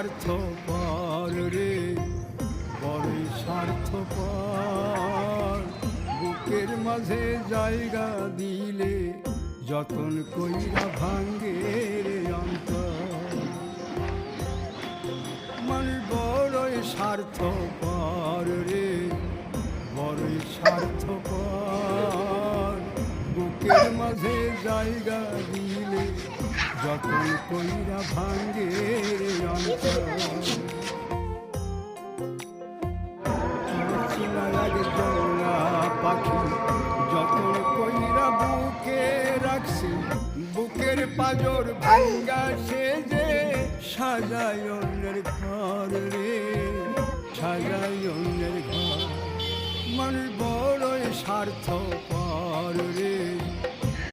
স্বার্থপর রে, বড়ই স্বার্থপর। বুকের মাঝে জায়গা দিলে যতন কইরা ভাঙ্গে রে অন্তর। মানুষ বড়ই স্বার্থপর রে, বড়ই স্বার্থপর। বুকের মাঝে জায়গা দিলে যতন কইরা ভাঙ্গে রে অন্তর। চিনা লাগে জোড়া পাখি যতন কইরা বুকে রাখছি, বুকের পাজর ভাঙ্গা সেজে সাজায় অন্যের ঘর রে, সাজায় অন্যের ঘর। মানুষ বড়ই স্বার্থপর রে,